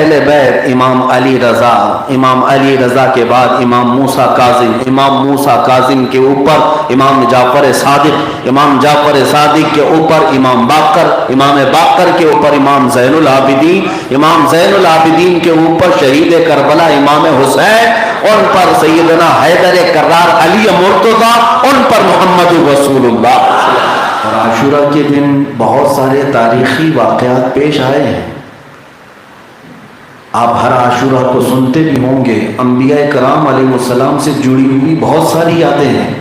اہل بیت امام علی رضا، امام علی رضا کے بعد امام موسیٰ کاظم، امام موسیٰ کاظم کے اوپر امام جعفر صادق، امام جعفر صادق کے اوپر امام باقر، امام باقر کے اوپر امام زین العابدین، امام زین العابدین کے اوپر شہید کربلا امام حسین، ان پر سیدنا حیدر کرار علی مرتضیٰ، ان پر محمد رسول اللہ۔ اور عاشوراء کے دن بہت سارے تاریخی واقعات پیش آئے ہیں، آپ ہر عاشوراء کو سنتے بھی ہوں گے، انبیاء کرام علیہ السلام سے جڑی ہوئی بہت ساری یادیں ہیں،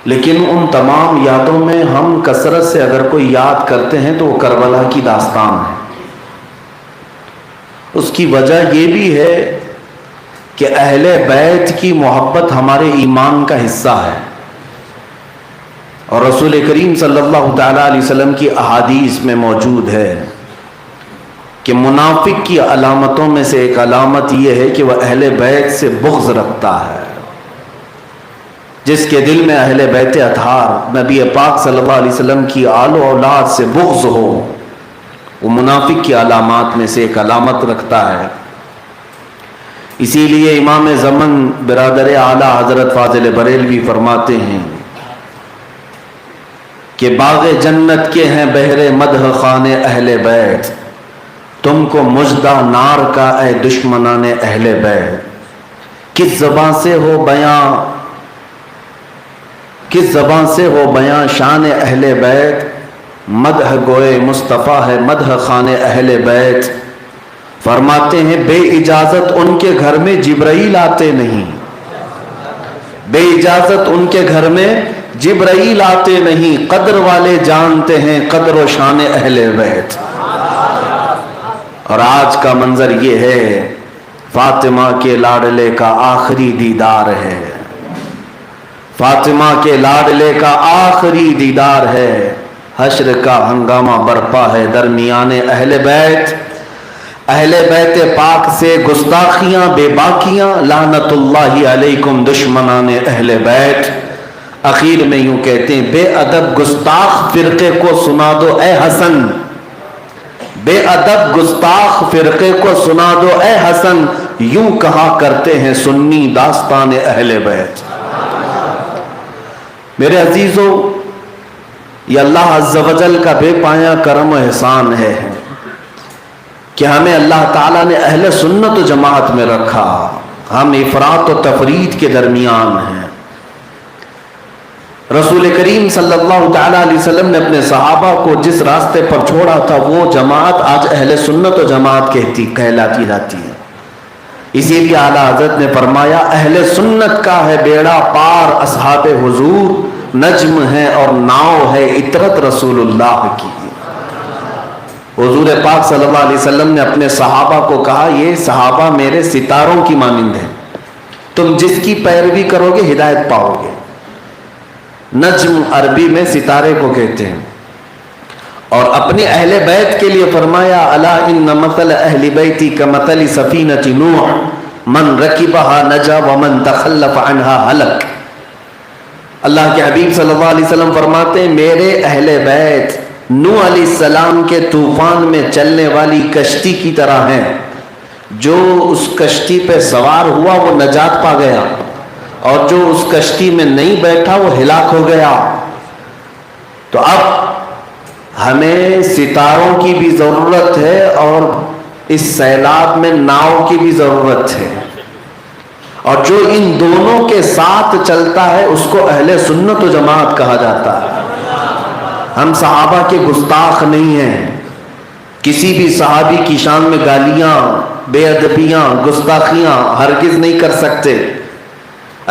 لیکن ان تمام یادوں میں ہم کثرت سے اگر کوئی یاد کرتے ہیں تو وہ کربلا کی داستان ہے۔ اس کی وجہ یہ بھی ہے کہ اہل بیت کی محبت ہمارے ایمان کا حصہ ہے، اور رسول کریم صلی اللہ تعالیٰ علیہ وسلم کی احادیث میں موجود ہے کہ منافق کی علامتوں میں سے ایک علامت یہ ہے کہ وہ اہل بیت سے بغض رکھتا ہے۔ جس کے دل میں اہل بیت اطہار نبی پاک صلی اللہ علیہ وسلم کی آل و اولاد سے بغض ہو، وہ منافق کی علامات میں سے ایک علامت رکھتا ہے۔ اسی لیے امام زمن برادر اعلیٰ حضرت فاضل بریلوی فرماتے ہیں کہ باغ جنت کے ہیں بہر مدح خان اہل بیت، تم کو مژدہ نار کا اے دشمنان اہل بیت۔ کس زبان سے ہو بیاں شان اہل بیت، مدح گوئے مصطفیٰ ہے مدح خان اہل بیت۔ فرماتے ہیں بے اجازت ان کے گھر میں جبرائیل آتے نہیں، بے اجازت ان کے گھر میں جبرائیل آتے نہیں، قدر والے جانتے ہیں قدر و شان اہل بیت۔ اور آج کا منظر یہ ہے، فاطمہ کے لاڈلے کا آخری دیدار ہے، فاطمہ کے لاڈلے کا آخری دیدار ہے، حشر کا ہنگامہ برپا ہے درمیان اہل بیت۔ اہل بیت پاک سے گستاخیاں بے باکیاں، لعنت اللہ علیکم دشمنان اہل بیت۔ اخیر میں یوں کہتے ہیں بے ادب گستاخ فرقے کو سنا دو اے حسن، بے ادب گستاخ فرقے کو سنا دو اے حسن، یوں کہا کرتے ہیں سنی داستان اہل بیت۔ میرے عزیزو، یہ اللہ عز و جل کا بے پایا کرم و احسان ہے کہ ہمیں اللہ تعالیٰ نے اہل سنت و جماعت میں رکھا، ہم افراط و تفرید کے درمیان ہیں۔ رسول کریم صلی اللہ تعالیٰ علیہ وسلم نے اپنے صحابہ کو جس راستے پر چھوڑا تھا وہ جماعت آج اہل سنت و جماعت کہلاتی جاتی ہے۔ اسی لیے اعلیٰ حضرت نے فرمایا اہل سنت کا ہے بیڑا پار، اصحاب حضور نجم ہے اور ناؤ ہے عطرت رسول اللہ کی۔ حضور پاک صلی اللہ علیہ وسلم نے اپنے صحابہ کو کہا یہ صحابہ میرے ستاروں کی مانند ہیں، تم جس کی پیروی کرو گے ہدایت پاؤ گے۔ نجم عربی میں ستارے کو کہتے ہیں۔ اور اپنے اہل بیت کے لیے فرمایا الا ان مثل اہل بیتی کمثل سفینۃ نوح من رکبها نجا ومن تخلف عنها ہلک۔ اللہ کے حبیب صلی اللہ علیہ وسلم فرماتے ہیں میرے اہل بیت نوح علیہ السلام کے طوفان میں چلنے والی کشتی کی طرح ہیں، جو اس کشتی پہ سوار ہوا وہ نجات پا گیا، اور جو اس کشتی میں نہیں بیٹھا وہ ہلاک ہو گیا۔ تو اب ہمیں ستاروں کی بھی ضرورت ہے اور اس سیلاب میں ناؤ کی بھی ضرورت ہے، اور جو ان دونوں کے ساتھ چلتا ہے اس کو اہل سنت و جماعت کہا جاتا ہے۔ ہم صحابہ کے گستاخ نہیں ہیں، کسی بھی صحابی کی شان میں گالیاں، بے ادبیاں، گستاخیاں ہرگز نہیں کر سکتے۔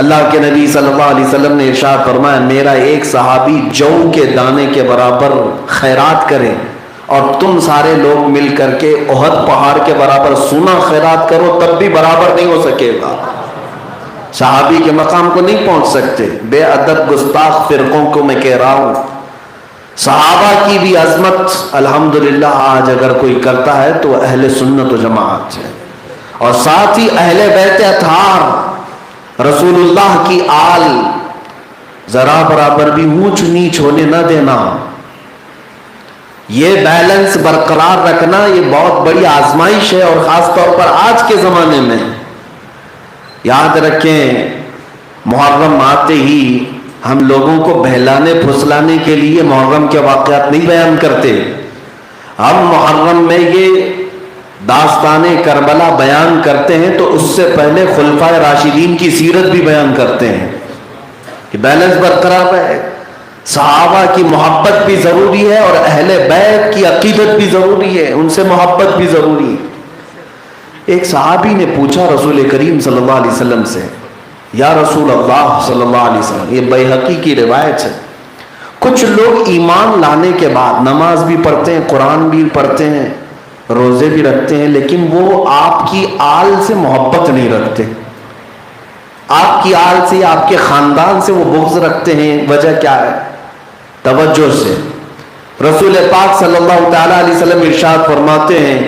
اللہ کے نبی صلی اللہ علیہ وسلم نے ارشاد فرمایا میرا ایک صحابی جو کے دانے کے برابر خیرات کرے اور تم سارے لوگ مل کر کے احد پہاڑ کے برابر سونا خیرات کرو تب بھی برابر نہیں ہو سکے گا، صحابی کے مقام کو نہیں پہنچ سکتے۔ بے ادب گستاخ فرقوں کو میں کہہ رہا ہوں صحابہ کی بھی عظمت الحمدللہ آج اگر کوئی کرتا ہے تو اہل سنت و جماعت ہے، اور ساتھ ہی اہل بیت اطہار رسول اللہ کی آل ذرا برابر بھی اونچ نیچ ہونے نہ دینا۔ یہ بیلنس برقرار رکھنا یہ بہت بڑی آزمائش ہے، اور خاص طور پر آج کے زمانے میں۔ یاد رکھیں، محرم آتے ہی ہم لوگوں کو بہلانے پھسلانے کے لیے محرم کے واقعات نہیں بیان کرتے، ہم محرم میں یہ داستان کربلا بیان کرتے ہیں تو اس سے پہلے خلفائے راشدین کی سیرت بھی بیان کرتے ہیں کہ بیلنس برقرار ہے۔ صحابہ کی محبت بھی ضروری ہے اور اہل بیت کی عقیدت بھی ضروری ہے، ان سے محبت بھی ضروری ہے۔ ایک صحابی نے پوچھا رسول کریم صلی اللہ علیہ وسلم سے، یا رسول اللہ صلی اللہ علیہ وسلم، یہ بیہقی کی روایت ہے، کچھ لوگ ایمان لانے کے بعد نماز بھی پڑھتے ہیں، قرآن بھی پڑھتے ہیں، روزے بھی رکھتے ہیں، لیکن وہ آپ کی آل سے محبت نہیں رکھتے، آپ کی آل سے، آپ کے خاندان سے وہ بغض رکھتے ہیں۔ وجہ کیا ہے؟ توجہ سے رسول پاک صلی اللہ تعالی علیہ وسلم ارشاد فرماتے ہیں،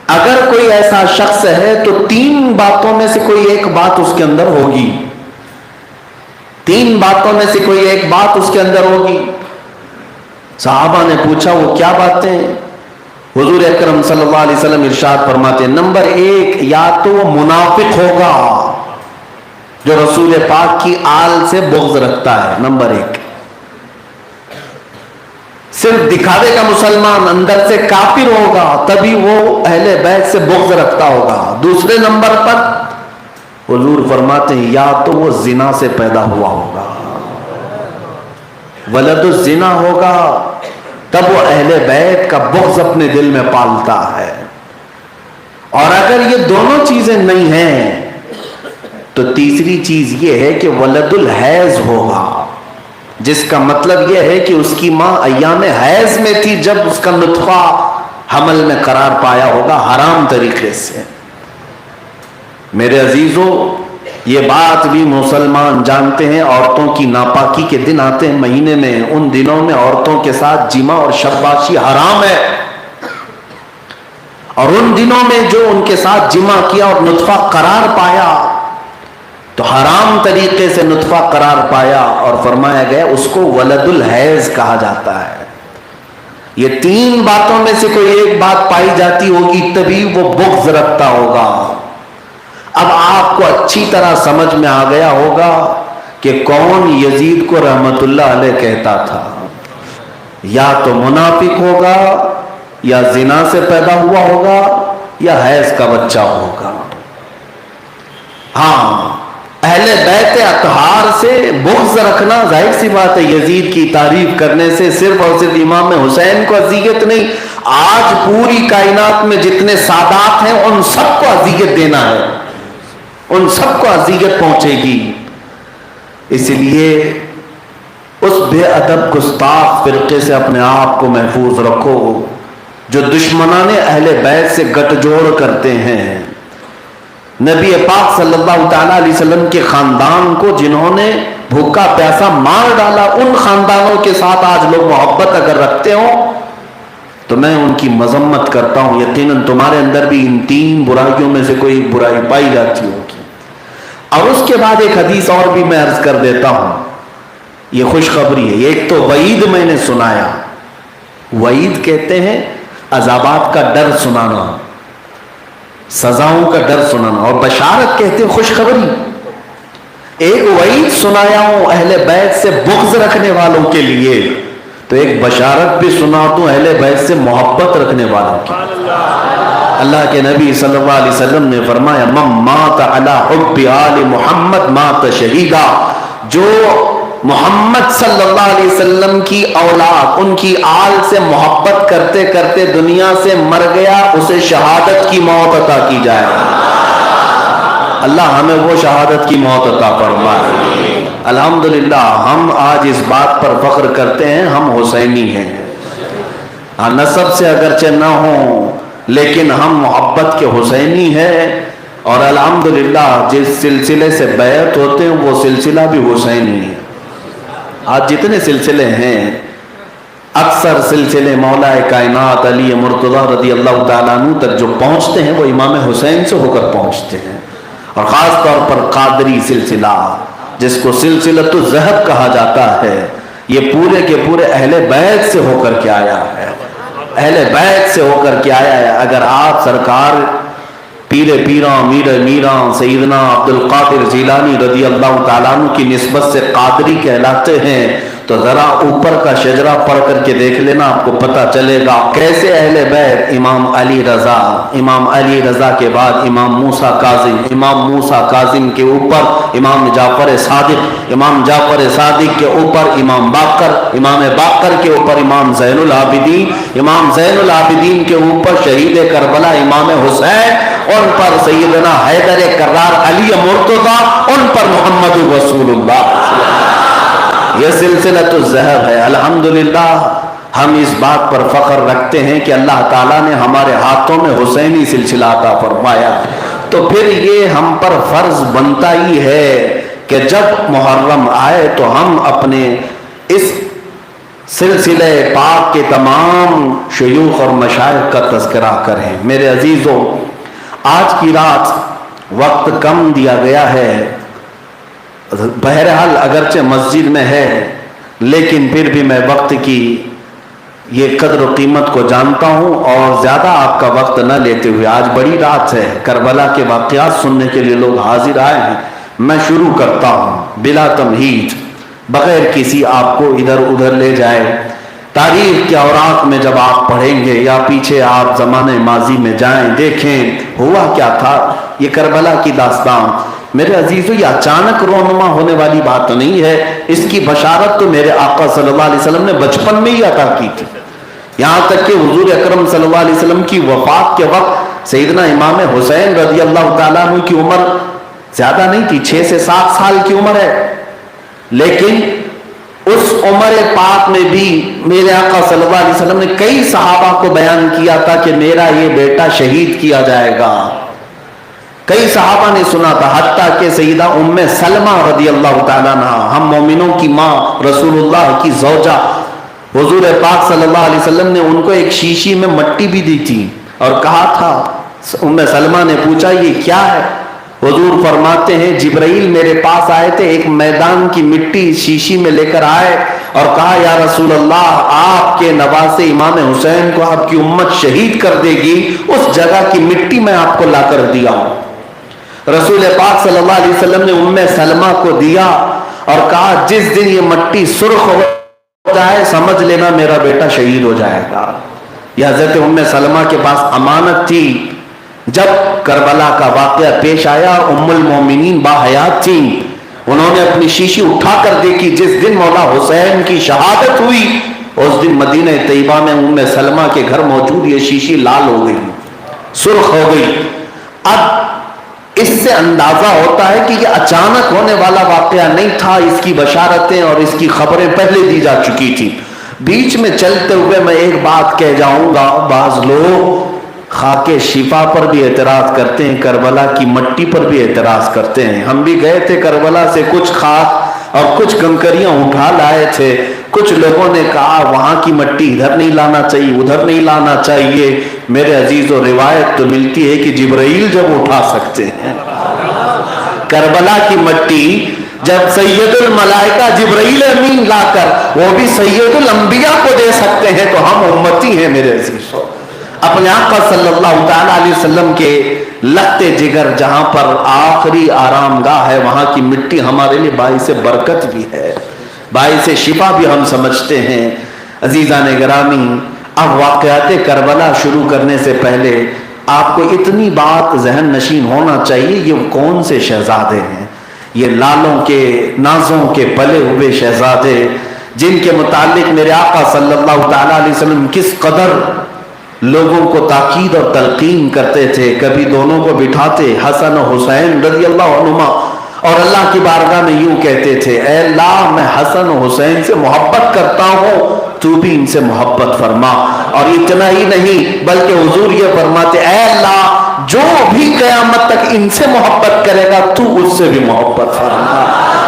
اگر کوئی ایسا شخص ہے تو 3 باتوں میں سے کوئی ایک بات اس کے اندر ہوگی، 3 باتوں میں سے کوئی ایک بات اس کے اندر ہوگی۔ صحابہ نے پوچھا وہ کیا باتیں؟ حضور اکرم صلی اللہ علیہ وسلم ارشاد فرماتے ہیں، نمبر 1، یا تو وہ منافق ہوگا جو رسول پاک کی آل سے بغض رکھتا ہے، نمبر 1، صرف دکھاوے کا مسلمان، اندر سے کافر ہوگا تبھی وہ اہل بیت سے بغض رکھتا ہوگا۔ دوسرے نمبر پر حضور فرماتے ہیں، یا تو وہ زنا سے پیدا ہوا ہوگا، ولد الزنا ہوگا، تب وہ اہل بیت کا بغض اپنے دل میں پالتا ہے۔ اور اگر یہ دونوں چیزیں نہیں ہیں تو تیسری چیز یہ ہے کہ ولد الحیض ہوگا، جس کا مطلب یہ ہے کہ اس کی ماں ایام حیض میں تھی جب اس کا نطفہ حمل میں قرار پایا ہوگا حرام طریقے سے۔ میرے عزیزو، یہ بات بھی مسلمان جانتے ہیں، عورتوں کی ناپاکی کے دن آتے ہیں مہینے میں، ان دنوں میں عورتوں کے ساتھ جمع اور شباشی حرام ہے، اور ان دنوں میں جو ان کے ساتھ جمع کیا اور نطفہ قرار پایا تو حرام طریقے سے نطفہ قرار پایا، اور فرمایا گیا اس کو ولد الحیض کہا جاتا ہے۔ یہ 3 باتوں میں سے کوئی ایک بات پائی جاتی ہوگی تبھی وہ بغض رکھتا ہوگا۔ اب آپ کو اچھی طرح سمجھ میں آ گیا ہوگا کہ کون یزید کو رحمت اللہ علیہ کہتا تھا، یا تو منافق ہوگا، یا زنا سے پیدا ہوا ہوگا، یا حیض کا بچہ ہوگا۔ ہاں، اہل بیت اطہار سے بغض رکھنا ظاہر سی بات ہے، یزید کی تعریف کرنے سے صرف اور صرف امام حسین کو اذیت نہیں، آج پوری کائنات میں جتنے سادات ہیں ان سب کو اذیت دینا ہے، ان سب کو اذیت پہنچے گی۔ اس لیے اس بے ادب گستاخ فرقے سے اپنے آپ کو محفوظ رکھو جو دشمنان اہل بیت سے گٹھ جوڑ کرتے ہیں۔ نبی پاک صلی اللہ تعالی علیہ وسلم کے خاندان کو جنہوں نے بھوکا پیاسا مار ڈالا، ان خاندانوں کے ساتھ آج لوگ محبت اگر رکھتے ہوں تو میں ان کی مذمت کرتا ہوں۔ یقیناً تمہارے اندر بھی ان 3 برائیوں میں سے کوئی برائی پائی جاتی ہوگی۔ اور اس کے بعد ایک حدیث اور بھی میں عرض کر دیتا ہوں، یہ خوشخبری ہے۔ ایک تو وعید میں نے سنایا، وعید کہتے ہیں عذابات کا ڈر سنانا، سزاؤں کا ڈر سنانا، اور بشارت کہتے ہیں خوشخبری۔ ایک وعید سنایا ہوں اہل بیت سے بغض رکھنے والوں کے لیے، تو ایک بشارت بھی سنا دوں اہل بیت سے محبت رکھنے والوں کی۔ اللہ کے نبی صلی اللہ علیہ وسلم نے فرمایا، من مات علی حب آل محمد مات شہیدا، جو محمد صلی اللہ علیہ وسلم کی اولاد، ان کی آل سے محبت کرتے کرتے دنیا سے مر گیا، اسے شہادت کی موت عطا کی جائے۔ اللہ ہمیں وہ شہادت کی موت عطا فرمائے۔ الحمدللہ ہم آج اس بات پر فخر کرتے ہیں ہم حسینی ہیں، نسب سے اگرچہ نہ ہوں لیکن ہم محبت کے حسینی ہیں، اور الحمدللہ جس سلسلے سے بیعت ہوتے ہیں وہ سلسلہ بھی حسینی ہے۔ آج جتنے سلسلے ہیں اکثر سلسلے مولا کائنات علی مرتضیٰ رضی اللہ تعالیٰ عنہ تک جو پہنچتے ہیں وہ امام حسین سے ہو کر پہنچتے ہیں، اور خاص طور پر قادری سلسلہ جس کو سلسلۃ الذہب کہا جاتا ہے، یہ پورے کے پورے اہل بیت سے ہو کر کے آیا ہے۔ اہل بیت سے ہو کر کے آیا ہے. اگر آپ سرکار پیر پیراں میر میراں سیدنا عبد القادر جیلانی رضی اللہ تعالیٰ عنہ کی نسبت سے قادری کہلاتے ہیں تو ذرا اوپر کا شجرہ پڑھ کر کے دیکھ لینا, آپ کو پتہ چلے گا کیسے اہل بیت. امام علی رضا کے بعد امام موسیٰ کاظم کے اوپر امام جعفر صادق کے اوپر امام باقر کے اوپر امام زین العابدین کے اوپر شہید کربلا امام حسین, ان پر سیدنا حیدر کرار علی مرتضیٰ, ان پر محمد رسول اللہ. یہ سلسلۃ الذہب ہے. الحمدللہ ہم اس بات پر فخر رکھتے ہیں کہ اللہ تعالیٰ نے ہمارے ہاتھوں میں حسینی سلسلہ عطا فرمایا. تو پھر یہ ہم پر فرض بنتا ہی ہے کہ جب محرم آئے تو ہم اپنے اس سلسلہ پاک کے تمام شیوخ اور مشائخ کا تذکرہ کریں. میرے عزیزوں, آج کی رات وقت کم دیا گیا ہے, بہرحال اگرچہ مسجد میں ہے لیکن پھر بھی میں وقت کی یہ قدر و قیمت کو جانتا ہوں اور زیادہ آپ کا وقت نہ لیتے ہوئے, آج بڑی رات ہے, کربلا کے واقعات سننے کے لیے لوگ حاضر آئے ہیں. میں شروع کرتا ہوں بلا تمہید, بغیر کسی آپ کو ادھر ادھر لے جائے. تاریخ کے اوراق میں جب آپ پڑھیں گے یا پیچھے آپ زمانے ماضی میں جائیں, دیکھیں ہوا کیا تھا. یہ کربلا کی داستان میرے عزیزو یہ اچانک رونما ہونے والی بات نہیں ہے. اس کی بشارت تو میرے آقا صلی اللہ علیہ وسلم نے بچپن میں ہی عطا کی تھی. یہاں تک کہ حضور اکرم صلی اللہ علیہ وسلم کی وفات کے وقت سیدنا امام حسین رضی اللہ تعالیٰ عنہ کی عمر زیادہ نہیں تھی, 6 سے 7 سال کی عمر ہے, لیکن اس عمر پاک میں بھی میرے آقا صلی اللہ علیہ وسلم نے کئی صحابہ کو بیان کیا تھا کہ میرا یہ بیٹا شہید کیا جائے گا. کئی صحابہ نے سنا تھا, حتیٰ کہ سیدہ ام سلمہ رضی اللہ تعالیٰ عنہ, ہم مومنوں کی ماں, رسول اللہ کی زوجہ, حضور پاک صلی اللہ علیہ وسلم نے ان کو ایک شیشی میں مٹی بھی دی تھی اور کہا تھا, ام سلمہ نے پوچھا یہ کیا ہے؟ حضور فرماتے ہیں جبرائیل میرے پاس آئے تھے, ایک میدان کی مٹی شیشی میں لے کر آئے اور کہا یا رسول اللہ آپ کے نواسے امام حسین کو آپ کی امت شہید کر دے گی, اس جگہ کی مٹی میں آپ کو لا کر دیا ہوں. رسول پاک صلی اللہ علیہ وسلم نے ام سلمہ کو دیا اور کہا جس دن یہ مٹی سرخ ہو جائے سمجھ لینا میرا بیٹا شہید ہو جائے گا. یہ حضرت ام سلمہ کے پاس امانت تھی. جب کربلا کا واقعہ پیش آیا, ام المومنین باحیات تھیں, انہوں نے اپنی شیشی اٹھا کر دیکھی. جس دن مولا حسین کی شہادت ہوئی اس دن مدینہ طیبہ میں ام سلمہ کے گھر موجود یہ شیشی لال ہو گئی, سرخ ہو گئی. اب اس سے اندازہ ہوتا ہے کہ یہ اچانک ہونے والا واقعہ نہیں تھا, اس کی بشارتیں اور اس کی خبریں پہلے دی جا چکی تھی. بیچ میں چلتے ہوئے میں ایک بات کہہ جاؤں گا, بعض لوگ خاک شفا پر بھی اعتراض کرتے ہیں, کربلا کی مٹی پر بھی اعتراض کرتے ہیں. ہم بھی گئے تھے کربلا سے کچھ خاک اور کچھ کنکریاں اٹھا لائے تھے. کچھ لوگوں نے کہا وہاں کی مٹی ادھر نہیں لانا چاہیے, ادھر نہیں لانا چاہیے. میرے عزیزو روایت تو ملتی ہے کہ جبرائیل جب اٹھا سکتے ہیں کربلا کی مٹی, جب سید الملائکہ جبرائیل امین لا کر وہ بھی سید الانبیاء کو دے سکتے ہیں تو ہم امتی ہیں. میرے عزیزو اپنے آقا صلی اللہ تعالیٰ علیہ وسلم کے لخت جگر جہاں پر آخری آرام گاہ ہے وہاں کی مٹی ہمارے لیے باعث برکت بھی ہے, باعث شفا بھی ہم سمجھتے ہیں. عزیزان گرامی, اب واقعات کربلا شروع کرنے سے پہلے آپ کو اتنی بات ذہن نشین ہونا چاہیے, یہ کون سے شہزادے ہیں؟ یہ لالوں کے نازوں کے پلے ہوئے شہزادے جن کے متعلق میرے آقا صلی اللہ تعالیٰ علیہ وسلم کس قدر لوگوں کو تاکید اور تلقین کرتے تھے. کبھی دونوں کو بٹھاتے, حسن و حسین رضی اللہ عنہما, اور اللہ کی بارگاہ میں یوں کہتے تھے اے اللہ میں حسن و حسین سے محبت کرتا ہوں, تو بھی ان سے محبت فرما. اور اتنا ہی نہیں بلکہ حضور یہ فرماتے اے اللہ جو بھی قیامت تک ان سے محبت کرے گا تو اس سے بھی محبت فرما.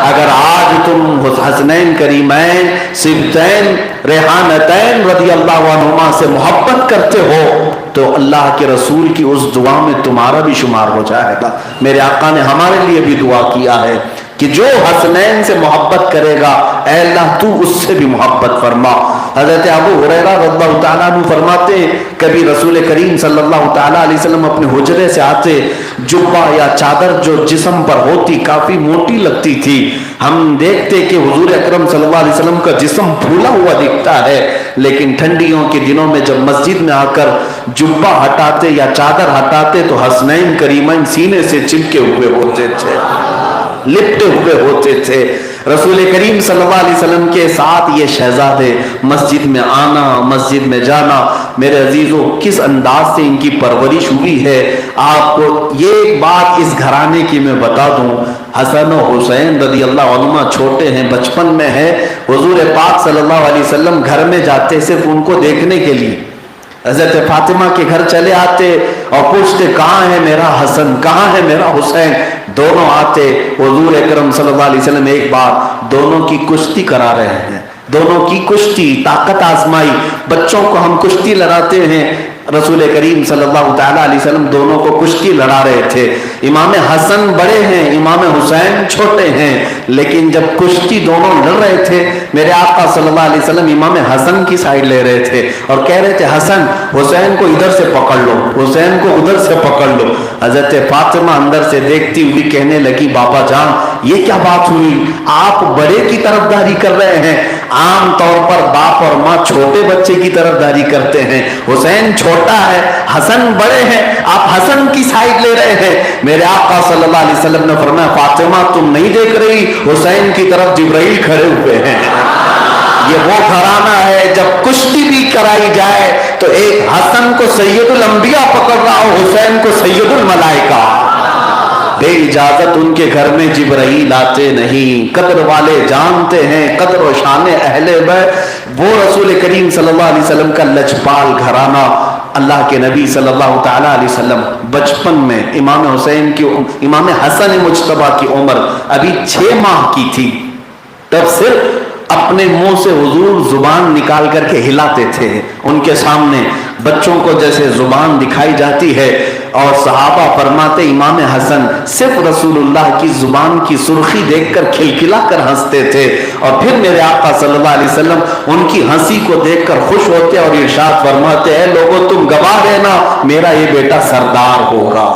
اگر آج تم حسنین کریمین صبتین ریحانتین رضی اللہ عنہما سے محبت کرتے ہو تو اللہ کے رسول کی اس دعا میں تمہارا بھی شمار ہو جائے گا. میرے آقا نے ہمارے لیے بھی دعا کیا ہے کہ جو حسنین سے محبت کرے گا اے اللہ تو اس سے بھی محبت فرما۔ حضرت ابو ہریرہ رضی اللہ تعالیٰ عنہ فرماتے ہیں کبھی رسول کریم صلی اللہ تعالیٰ علیہ وسلم اپنے حجرے سے آتے، جبہ یا چادر جو جسم پر ہوتی کافی موٹی لگتی تھی، ہم دیکھتے کہ حضور اکرم صلی اللہ علیہ وسلم کا جسم پھولا ہوا دکھتا ہے، لیکن ٹھنڈیوں کے دنوں میں جب مسجد میں آ کر جبہ ہٹاتے یا چادر ہٹاتے تو حسنین کریمین سینے سے چپکے ہوئے ہوتے تھے، لپٹے ہوئے ہوتے تھے۔ رسول کریم صلی اللہ علیہ وسلم کے ساتھ یہ شہزادے مسجد میں آنا، مسجد میں جانا، میرے عزیزوں کس انداز سے ان کی پرورش ہوئی ہے۔ آپ کو یہ بات اس گھرانے کی میں بتا دوں، حسن و حسین رضی اللہ عنہما چھوٹے ہیں، بچپن میں ہے، حضور پاک صلی اللہ علیہ وسلم گھر میں جاتے صرف ان کو دیکھنے کے لیے، حضرت فاطمہ کے گھر چلے آتے اور پوچھتے کہاں ہے میرا حسن، کہاں ہے میرا حسین، دونوں آتے، حضور اکرم صلی اللہ علیہ وسلم ایک بار دونوں کی کشتی کرا رہے ہیں، دونوں کی کشتی، طاقت آزمائی، بچوں کو ہم کشتی لڑاتے ہیں، رسول کریم صلی اللہ تعالیٰ علیہ وسلم دونوں کو کشتی لڑا رہے تھے۔ امام حسن بڑے ہیں، امام حسین چھوٹے ہیں، لیکن جب کشتی دونوں لڑ رہے تھے میرے آقا صلی اللہ علیہ وسلم امام حسن کی سائیڈ لے رہے تھے اور کہہ رہے تھے حسن حسین کو ادھر سے پکڑ لو، حسین کو ادھر سے پکڑ لو۔ حضرت فاطمہ اندر سے دیکھتی ہوئی کہنے لگی بابا جان یہ کیا بات ہوئی، آپ بڑے کی طرفداری کر رہے ہیں، عام طور پر باپ اور ماں چھوٹے بچے کی طرفداری کرتے ہیں، حسین چھوٹا ہے، حسن بڑے ہیں، آپ حسن کی سائیڈ لے رہے ہیں۔ میرے آقا صلی اللہ علیہ وسلم نے فرمایا فاطمہ تم نہیں دیکھ رہی، حسین کی طرف جبرائیل کھڑے ہوئے ہیں۔ یہ وہ گھرانہ ہے جب کشتی بھی کرائی جائے تو ایک حسن کو سید الانبیاء پکڑ رہا ہو، حسین کو سید الملائکہ، بے اجازت ان کے گھر میں جبرائیل آتے نہیں، قدر والے جانتے ہیں قدر و شان اہل بیت، وہ رسول کریم صلی اللہ علیہ وسلم کا لجپال گھرانہ۔ اللہ کے نبی صلی اللہ تعالیٰ علیہ وسلم بچپن میں امام حسین کی، امام حسن مجتبیٰ کی عمر ابھی 6 ماہ کی تھی، تب صرف اپنے منہ سے حضور زبان نکال کر کے ہلاتے تھے، ان کے سامنے بچوں کو جیسے زبان دکھائی جاتی ہے، اور صحابہ فرماتے امام حسن صرف رسول اللہ کی زبان کی سرخی دیکھ کر کھلکھلا کر ہنستے تھے، اور پھر میرے آقا صلی اللہ علیہ وسلم ان کی ہنسی کو دیکھ کر خوش ہوتے اور ارشاد فرماتے اے لوگوں تم گواہ رہنا میرا یہ بیٹا سردار ہوگا،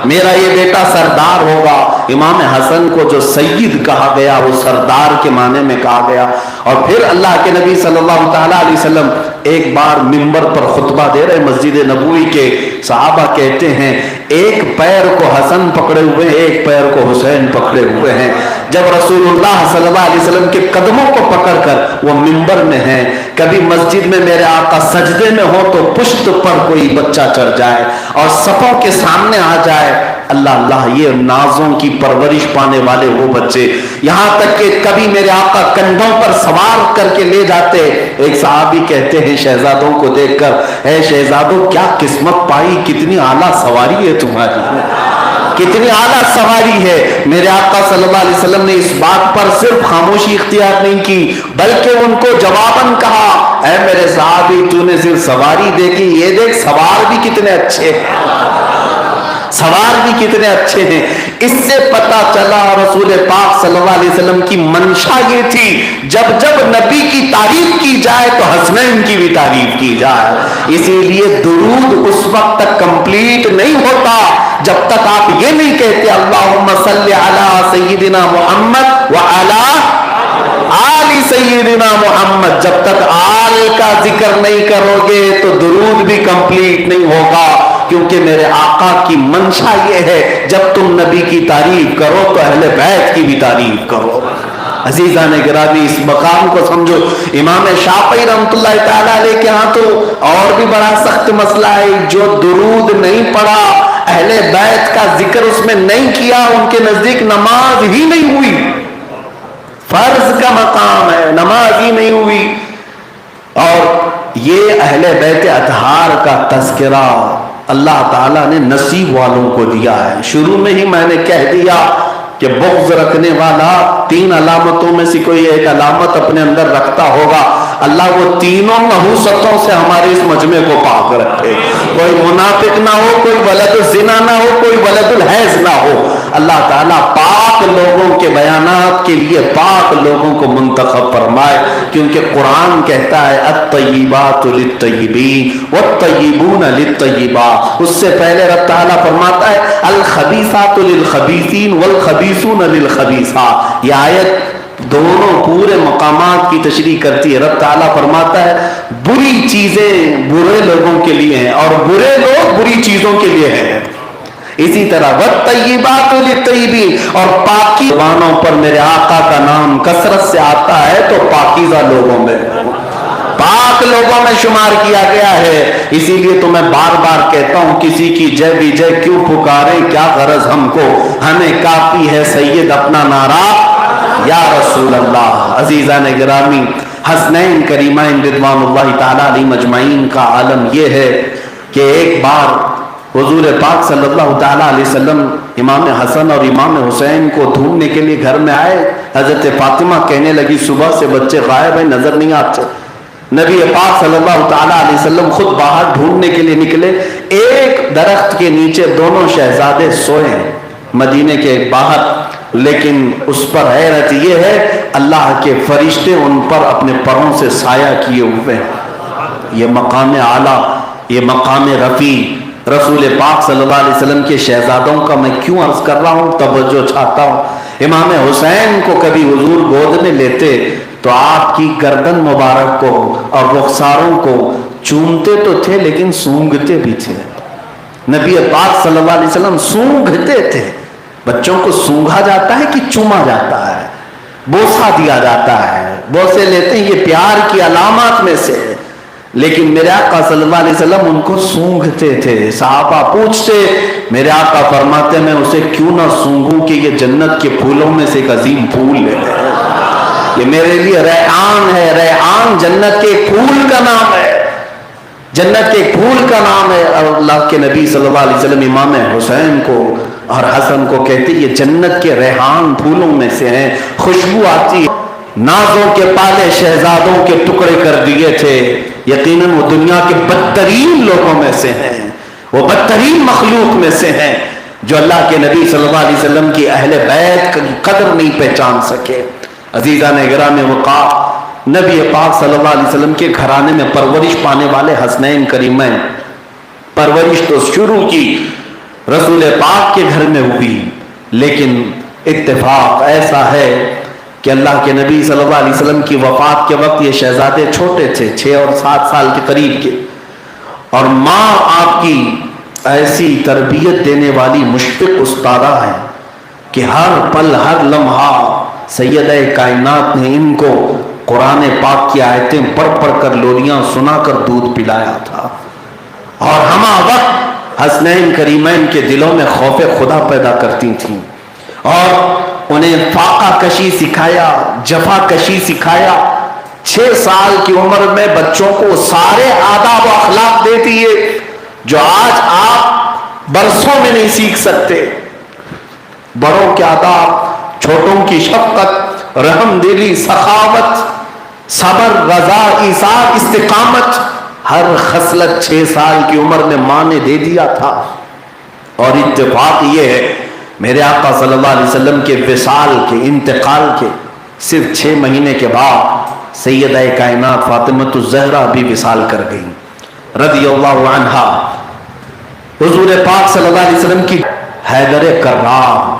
میرا یہ بیٹا سردار ہوگا۔ امام حسن کو جو سید کہا گیا وہ سردار کے معنی میں کہا گیا۔ اور پھر اللہ کے نبی صلی اللہ تعالیٰ علیہ وسلم ایک بار منبر پر خطبہ دے رہے مسجد نبوی کے، صحابہ کہتے ہیں ایک پیر کو حسن پکڑے ہوئے ہیں، ایک پیر کو حسین پکڑے ہوئے ہیں۔ جب رسول اللہ صلی اللہ علیہ وسلم کے قدموں کو پکڑ کر وہ منبر میں ہیں، کبھی مسجد میں میرے آقا سجدے میں ہو تو پشت پر کوئی بچہ چڑھ جائے اور صفوں کے سامنے آ جائے، اللہ اللہ یہ نازوں کی پرورش پانے والے وہ بچے، یہاں تک کہ کبھی میرے آقا کندھوں پر سوار کر کے لے جاتے۔ ایک صحابی کہتے ہیں شہزادوں کو دیکھ کر اے شہزادوں کیا قسمت پائی، کتنی اعلیٰ سواری ہے تمہاری، کتنی اعلیٰ سواری ہے۔ میرے آقا صلی اللہ علیہ وسلم نے اس بات پر صرف خاموشی اختیار نہیں کی بلکہ ان کو جواباً کہا اے میرے صحابی تو نے صرف سواری دیکھی، یہ دیکھ سوار بھی کتنے اچھے ہیں، سوار بھی کتنے اچھے ہیں۔ اس سے پتہ چلا رسول پاک صلی اللہ علیہ وسلم کی منشا یہ تھی جب جب نبی کی تعریف کی جائے تو حسنین کی بھی تعریف کی جائے۔ اسی لیے درود اس وقت تک کمپلیٹ نہیں ہوتا جب تک آپ یہ نہیں کہتے اللہم صلی علی سیدنا محمد وعلی آل سیدنا محمد، جب تک آل کا ذکر نہیں کرو گے تو درود بھی کمپلیٹ نہیں ہوگا، کیونکہ میرے آقا کی منشا یہ ہے جب تم نبی کی تعریف کرو تو اہل بیت کی بھی تعریف کرو۔ عزیزان گرامی اس مقام کو سمجھو۔ امام شافعی رحمۃ اللہ تعالیٰ علیہ کے ہاں تو اور بھی بڑا سخت مسئلہ ہے، جو درود نہیں پڑھا، اہل بیت کا ذکر اس میں نہیں کیا، ان کے نزدیک نماز ہی نہیں ہوئی، فرض کا مقام ہے، نماز ہی نہیں ہوئی۔ اور یہ اہل بیت اطہار کا تذکرہ اللہ تعالیٰ نے نصیب والوں کو دیا ہے۔ شروع میں ہی میں نے کہہ دیا کہ بغض رکھنے والا 3 علامتوں میں سے کوئی ایک علامت اپنے اندر رکھتا ہوگا۔ اللہ وہ تینوں نحوستوں سے ہمارے اس مجمع کو پاک رکھے، کوئی منافق نہ ہو، کوئی ولد الزنا نہ ہو، کوئی ولد الحیض نہ ہو۔ اللہ تعالیٰ پاک لوگوں کے بیانات کے لیے پاک لوگوں کو منتخب فرمائے، کیونکہ قرآن کہتا ہے الطیبات للطیبین والطیبون للطیبات۔ اس سے پہلے رب تعالیٰ فرماتا ہے الخبیثات للخبیثین والخبیثون للخبیثات۔ یہ آیت دونوں پورے مقامات کی تشریح کرتی ہے۔ رب تعالیٰ فرماتا ہے بری چیزیں برے لوگوں کے لیے ہیں اور برے لوگ بری چیزوں کے لیے ہیں۔ اسی طرح والطیبات للطیبین، اور پاکی زبانوں پر میرے آقا کا نام کثرت سے آتا ہے تو پاکیزہ لوگوں میں، پاک لوگوں میں شمار کیا گیا ہے۔ اسی لیے تو میں بار بار کہتا ہوں کسی کی جے بھی جے کیوں پکارے، کیا غرض ہم کو، ہمیں کافی ہے سید اپنا نعرہ یا رسول اللہ۔ عزیزان گرامی، حسنین کریمین رضوان اللہ تعالی علیہ مجمعین کا عالم یہ ہے کہ ایک بار حضور پاک صلی اللہ تعالی علیہ وسلم امام حسن اور امام حسین کو ڈھونڈنے کے لیے گھر میں آئے۔ حضرت فاطمہ کہنے لگی صبح سے بچے غائب ہیں، نظر نہیں آتے۔ نبی پاک صلی اللہ تعالی علیہ وسلم خود باہر ڈھونڈنے کے لیے نکلے۔ ایک درخت کے نیچے دونوں شہزادے سوئے مدینے کے باہر، لیکن اس پر حیرت یہ ہے اللہ کے فرشتے ان پر اپنے پروں سے سایہ کیے ہوئے ہیں۔ یہ مقام اعلیٰ، یہ مقام رفیع رسول پاک صلی اللہ علیہ وسلم کے شہزادوں کا میں کیوں عرض کر رہا ہوں، توجہ چاہتا ہوں۔ امام حسین کو کبھی حضور گود میں لیتے تو آپ کی گردن مبارک کو اور رخساروں کو چومتے تو تھے لیکن سونگھتے بھی تھے۔ نبی پاک صلی اللہ علیہ وسلم سونگھتے تھے۔ بچوں کو سونگھا جاتا ہے کہ چوما جاتا ہے، بوسہ دیا جاتا ہے، بوسے لیتے ہیں، یہ پیار کی علامات میں سے ہے۔ لیکن میرے آقا صلی اللہ علیہ وسلم ان کو سونگھتے تھے۔ صحابہ پوچھتے، میرے آقا فرماتے میں اسے کیوں نہ سونگھوں کہ یہ جنت کے پھولوں میں سے ایک عظیم پھول ہے، یہ میرے لیے ریحان ہے۔ ریحان جنت کے پھول کا نام ہے، جنت کے پھول کا نام ہے۔ اور اللہ کے نبی صلی اللہ علیہ وسلم امام حسین کو اور حسن کو کہتے یہ جنت کے ریحان پھولوں میں سے ہیں، خوشبو آتی ہے۔ نازوں کے پالے شہزادوں کے ٹکڑے کر دیے تھے، یقیناً وہ دنیا کے بدترین لوگوں میں سے ہیں، وہ بدترین مخلوق میں سے ہیں جو اللہ کے نبی صلی اللہ علیہ وسلم کی اہل بیت کی قدر نہیں پہچان سکے۔ عزیزان گرامی وقار، نبی پاک صلی اللہ علیہ وسلم کے گھرانے میں پرورش پانے والے حسنین کریمین، پرورش تو شروع کی رسول پاک کے گھر میں ہوئی، لیکن اتفاق ایسا ہے کہ اللہ کے نبی صلی اللہ علیہ وسلم کی وفات کے وقت یہ شہزادے چھوٹے تھے، 6 اور 7 سال کے قریب کے، اور ماں آپ کی ایسی تربیت دینے والی مشفق استادہ ہیں کہ ہر پل ہر لمحہ سیدہ کائنات نے ان کو قرآن پاک کی آیتیں پڑھ پڑھ کر لولیاں سنا کر دودھ پلایا تھا، اور ہمہ وقت حسنین کریمین کے دلوں میں خوف خدا پیدا کرتی تھیں اور انہیں فاقہ کشی سکھایا، جفا کشی سکھایا۔ 6 سال کی عمر میں بچوں کو سارے آداب و اخلاق دیتی ہے جو آج آپ برسوں میں نہیں سیکھ سکتے۔ بڑوں کے آداب، چھوٹوں کی شفقت، رحم دلی، سخاوت، صبر، رضا، ایثار، استقامت، ہر خصلت 6 سال کی عمر میں ماں نے دے دیا تھا۔ اور اتفاق یہ ہے میرے آقا صلی اللہ علیہ وسلم کے وصال کے، انتقال کے صرف 6 مہینے کے بعد سیدہ کائنات فاطمۃ الزہرا بھی وصال کر گئی رضی اللہ عنہا۔ حضور پاک صلی اللہ علیہ وسلم کی حیدر کرار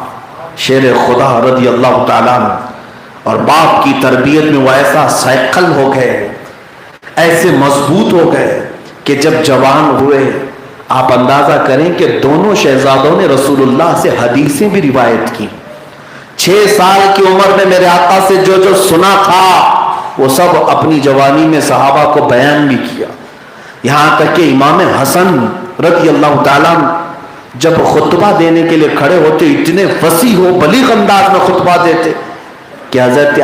شیر خدا رضی اللہ تعالیٰ عنہ اور باپ کی تربیت میں وہ ایسا سائیکل ہو گئے، ایسے مضبوط ہو گئے کہ جب جوان ہوئے آپ اندازہ کریں کہ دونوں شہزادوں نے رسول اللہ سے حدیثیں بھی روایت کی۔ 6 سال کی عمر میں میرے آقا سے جو جو سنا تھا وہ سب اپنی جوانی میں صحابہ کو بیان بھی کیا، یہاں تک کہ امام حسن رضی اللہ تعالیٰ جب خطبہ دینے کے لیے کھڑے ہوتے اتنے فصیح و بلیغ انداز میں خطبہ دیتے کہ حضرت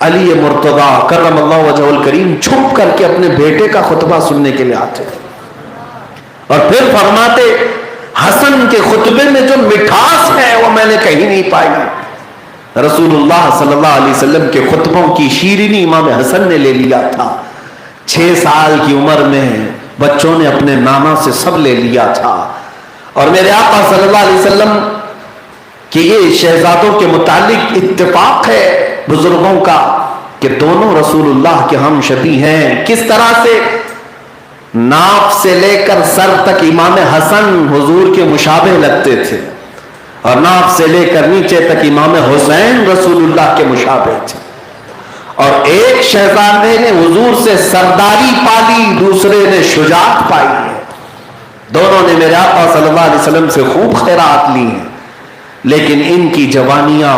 علی مرتضیٰ کرم اللہ وجہہ الکریم چھپ کر کے اپنے بیٹے کا خطبہ سننے کے لیے آتے اور پھر فرماتے حسن کے خطبے میں جو مٹھاس ہے وہ میں نے کہیں نہیں پائی۔ رسول اللہ صلی اللہ علیہ وسلم کے خطبوں کی شیرینی امام حسن نے لے لیا تھا. 6 سال کی عمر میں بچوں نے اپنے نانا سے سب لے لیا تھا. اور میرے آقا صلی اللہ علیہ وسلم کہ یہ شہزادوں کے متعلق اتفاق ہے بزرگوں کا کہ دونوں رسول اللہ کے ہم شبیہ ہیں. کس طرح سے؟ ناف سے لے کر سر تک امام حسن حضور کے مشابہ لگتے تھے اور ناف سے لے کر نیچے تک امام حسین رسول اللہ کے مشابہ تھے. اور ایک شہزادے نے حضور سے سرداری پالی، دوسرے نے شجاعت پائی ہے. دونوں نے میرے آقا صلی اللہ علیہ وسلم سے خوب خیرات لی ہیں. لیکن ان کی جوانیاں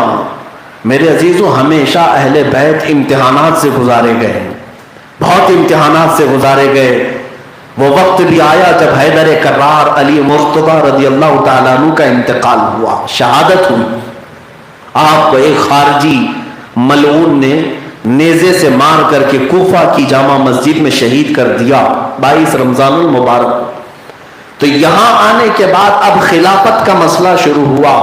میرے عزیزوں ہمیشہ اہل بیت امتحانات سے گزارے گئے، بہت امتحانات سے گزارے گئے. وہ وقت بھی آیا جب حیدر کرار علی مرتضی رضی اللہ تعالیٰ عنہ کا انتقال ہوا، شہادت ہوئی. آپ کو ایک خارجی ملعون نے نیزے سے مار کر کے کوفہ کی جامع مسجد میں شہید کر دیا 22 رمضان المبارک. تو یہاں آنے کے بعد اب خلافت کا مسئلہ شروع ہوا.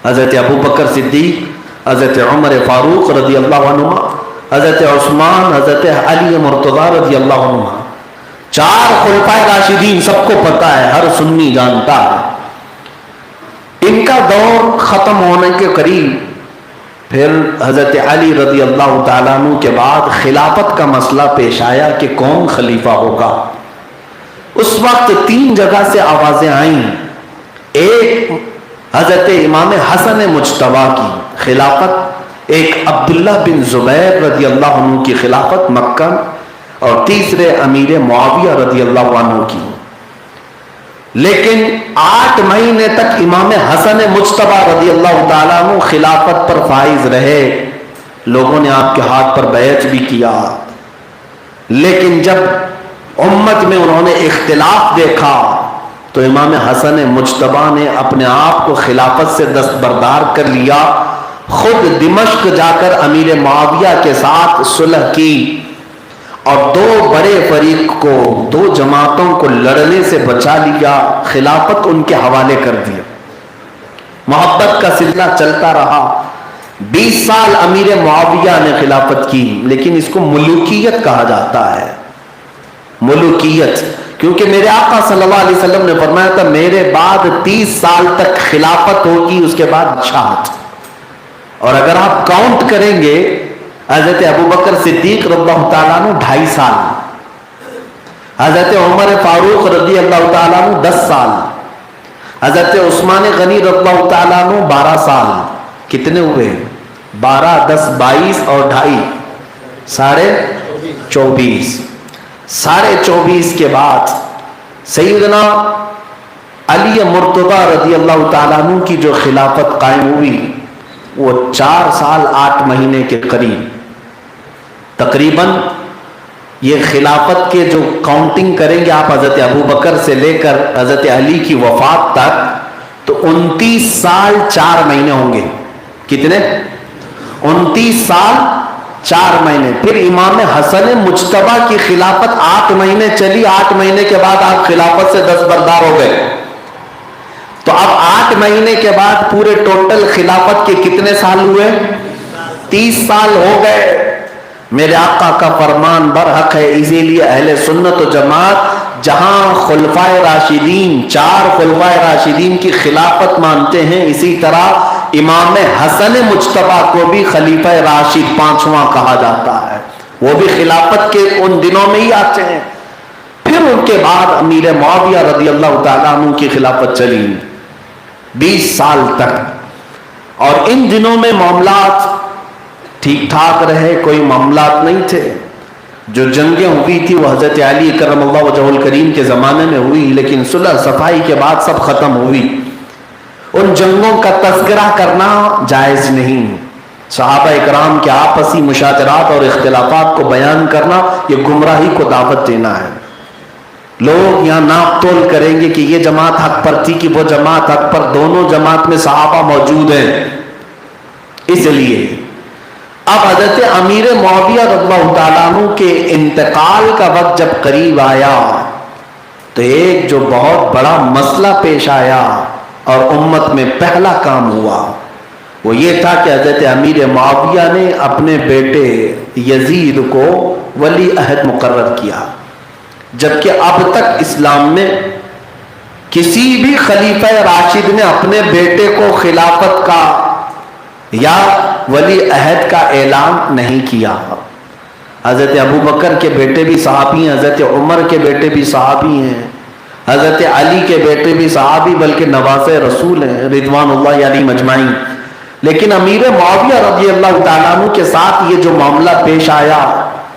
حضرت ابو بکر صدیق، حضرت عمر فاروق رضی اللہ عنہ، حضرت عثمان، حضرت علی مرتضی رضی اللہ عنہ، 4 خلفائے راشدین، سب کو پتا ہے، ہر سنی جانتا ہے. ان کا دور ختم ہونے کے قریب پھر حضرت علی رضی اللہ تعالیٰ عنہ کے بعد خلافت کا مسئلہ پیش آیا کہ کون خلیفہ ہوگا. اس وقت 3 جگہ سے آوازیں آئیں. ایک حضرت امام حسن مجتبی کی خلافت، ایک عبداللہ بن زبیر رضی اللہ عنہ کی خلافت مکہ، اور تیسرے امیر معاویہ رضی اللہ عنہ کی. لیکن 8 مہینے تک امام حسن مجتبی رضی اللہ تعالیٰ عنہ خلافت پر فائز رہے. لوگوں نے آپ کے ہاتھ پر بیعت بھی کیا. لیکن جب امت میں انہوں نے اختلاف دیکھا تو امام حسن مجتبی نے اپنے آپ کو خلافت سے دستبردار کر لیا. خود دمشق جا کر امیر معاویہ کے ساتھ صلح کی اور 2 بڑے فریق کو، 2 جماعتوں کو لڑنے سے بچا لیا. خلافت ان کے حوالے کر دیا. محبت کا سلسلہ چلتا رہا. 20 سال امیر معاویہ نے خلافت کی، لیکن اس کو ملوکیت کہا جاتا ہے. ملوکیت، کیونکہ میرے آقا صلی اللہ علیہ وسلم نے فرمایا تھا میرے بعد 30 سال تک خلافت ہوگی، اس کے بعد بادشاہت. اور اگر آپ کاؤنٹ کریں گے حضرت ابو بکر صدیق رضی اللہ تعالیٰ عنہ 2.5 سال، حضرت عمر فاروق رضی اللہ تعالیٰ عنہ 10 سال، حضرت عثمان غنی رضی اللہ تعالیٰ عنہ 12 سال. کتنے ہوئے؟ 12 10 22 اور 2.5 24. 24.5 کے بعد سیدنا علی مرتضی رضی اللہ تعالیٰ عنہ کی جو خلافت قائم ہوئی وہ 4 سال 8 مہینے کے قریب. تقریباً یہ خلافت کے جو کاؤنٹنگ کریں گے آپ حضرت ابو بکر سے لے کر حضرت علی کی وفات تک تو 29 سال 4 مہینے ہوں گے. کتنے؟ 29 سال 4 مہینے. پھر امام حسن مجتبی کی خلافت 8 مہینے چلی. 8 مہینے کے بعد آپ خلافت سے دستبردار ہو گئے. تو اب 8 مہینے کے بعد پورے ٹوٹل خلافت کے کتنے سال ہوئے؟ 30 سال ہو گئے. میرے آقا کا فرمان برحق ہے. اسی لیے اہل سنت و جماعت جہاں خلفائے راشدین 4 خلفائے راشدین کی خلافت مانتے ہیں، اسی طرح امام حسن مجتبی کو بھی خلیفہ راشد 5واں کہا جاتا ہے. وہ بھی خلافت کے ان دنوں میں ہی آتے ہیں. پھر ان کے بعد امیر معاویہ رضی اللہ تعالیٰ عنہ کی خلافت چلی 20 سال تک. اور ان دنوں میں معاملات ٹھیک ٹھاک رہے، کوئی معاملات نہیں تھے. جو جنگیں ہوئی تھی وہ حضرت علی کرم اللہ وجہہ الکریم کے زمانے میں ہوئی، لیکن صلح صفائی کے بعد سب ختم ہوئی. ان جنگوں کا تذکرہ کرنا جائز نہیں. صحابہ اکرام کے آپسی مشاجرات اور اختلافات کو بیان کرنا یہ گمراہی کو دعوت دینا ہے. لوگ یہاں ناپ تول کریں گے کہ یہ جماعت حق پر تھی کہ وہ جماعت حق پر. دونوں جماعت میں صحابہ موجود ہیں. اس لیے اب حضرت امیر معاویہ رضی اللہ تعالیٰ عنہ کے انتقال کا وقت جب قریب آیا تو ایک جو بہت بڑا مسئلہ پیش آیا اور امت میں پہلا کام ہوا وہ یہ تھا کہ حضرت امیر معاویہ نے اپنے بیٹے یزید کو ولی عہد مقرر کیا، جبکہ اب تک اسلام میں کسی بھی خلیفہ راشد نے اپنے بیٹے کو خلافت کا یا ولی عہد کا اعلان نہیں کیا۔ حضرت ابو بکر کے بیٹے بھی صحابی ہیں، حضرت عمر کے بیٹے بھی صحابی ہیں، حضرت علی کے بیٹے بھی صحابی بلکہ نواز رسول ہیں رضوان اللہ علیہم اجمعین۔ لیکن امیر معاویہ رضی اللہ تعالیٰ عنہ کے ساتھ یہ جو معاملہ پیش آیا،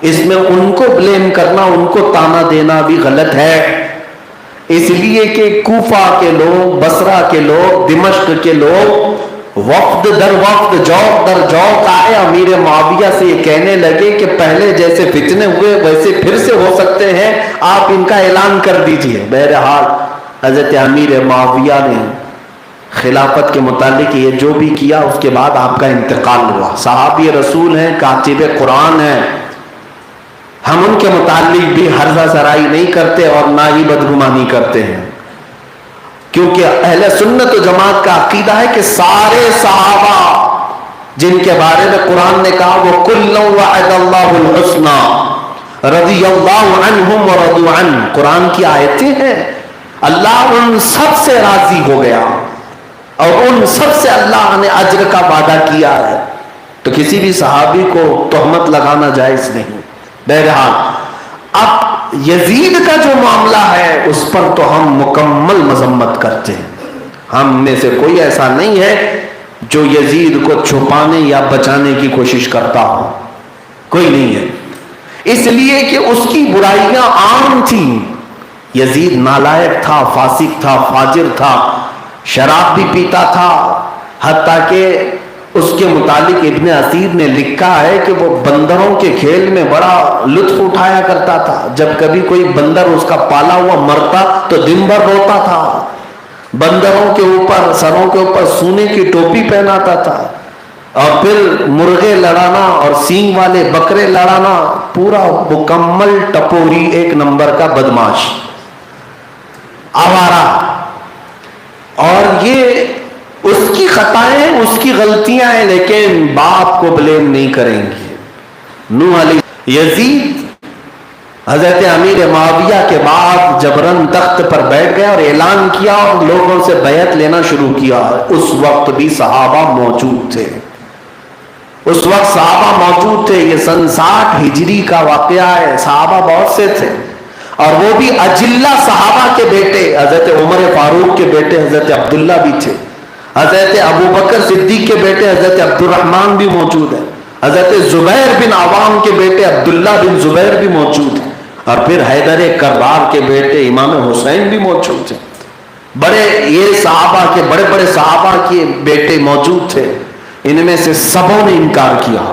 اس میں ان کو بلیم کرنا، ان کو تانا دینا بھی غلط ہے، اس لیے کہ کوفہ کے لوگ، بصرہ کے لوگ، دمشق کے لوگ وفد در وفد، جوق در جوق آئے، امیر معاویہ سے یہ کہنے لگے کہ پہلے جیسے فتنے ہوئے ویسے پھر سے ہو سکتے ہیں، آپ ان کا اعلان کر دیجئے۔ بہرحال حضرت امیر معاویہ نے خلافت کے متعلق یہ جو بھی کیا، اس کے بعد آپ کا انتقال ہوا۔ صحابی رسول ہیں، کاتب قرآن ہیں، ہم ان کے متعلق بھی ہرزہ سرائی نہیں کرتے اور نہ ہی بدگمانی کرتے ہیں، کیونکہ اہل سنت و جماعت کا عقیدہ ہے کہ سارے صحابہ جن کے بارے میں قرآن نے کہا وہ کُلًّا وعد اللہ الحسنى رضی اللہ عنہم ورضوا عنہ، قرآن کی آیتیں ہیں، اللہ ان سب سے راضی ہو گیا اور ان سب سے اللہ نے اجر کا وعدہ کیا ہے، تو کسی بھی صحابی کو تہمت لگانا جائز نہیں۔ بہرحال اب یزید کا جو معاملہ ہے اس پر تو ہم مکمل مذمت کرتے ہیں، ہم میں سے کوئی ایسا نہیں ہے جو یزید کو چھپانے یا بچانے کی کوشش کرتا ہو، کوئی نہیں ہے، اس لیے کہ اس کی برائیاں عام تھیں۔ یزید نالائق تھا، فاسق تھا، فاجر تھا، شراب بھی پیتا تھا، حتیٰ کہ اس کے متعلق ابن اسیر نے لکھا ہے کہ وہ بندروں کے کھیل میں بڑا لطف اٹھایا کرتا تھا، جب کبھی کوئی بندر اس کا پالا ہوا مرتا تو دن بھر روتا تھا، بندروں کے اوپر، سروں کے اوپر سونے کی ٹوپی پہناتا تھا، اور پھر مرغے لڑانا اور سینگ والے بکرے لڑانا، پورا مکمل ٹپوری، ایک نمبر کا بدماش، آوارہ۔ اور یہ اس کی خطائیں، اس کی غلطیاں ہیں، لیکن باپ کو بلیم نہیں کریں گے۔ نوح علیہ یزید حضرت امیر معاویہ کے بعد جبرن تخت پر بیٹھ گیا اور اعلان کیا اور لوگوں سے بیعت لینا شروع کیا۔ اس وقت بھی صحابہ موجود تھے، اس وقت صحابہ موجود تھے، یہ سن 60 ہجری کا واقعہ ہے، صحابہ بہت سے تھے، اور وہ بھی اجلہ صحابہ کے بیٹے، حضرت عمر فاروق کے بیٹے حضرت عبداللہ بھی تھے، حضرت ابو بکر صدیق کے بیٹے حضرت عبد الرحمن بھی موجود ہیں، حضرت زبیر بن عوام کے بیٹے عبداللہ بن زبیر بھی موجود ہیں، اور پھر حیدر کرار کے بیٹے امام حسین بھی موجود ہیں۔ بڑے یہ صحابہ کے بڑے بڑے صحابہ کے بیٹے موجود تھے، ان میں سے سبوں نے انکار کیا،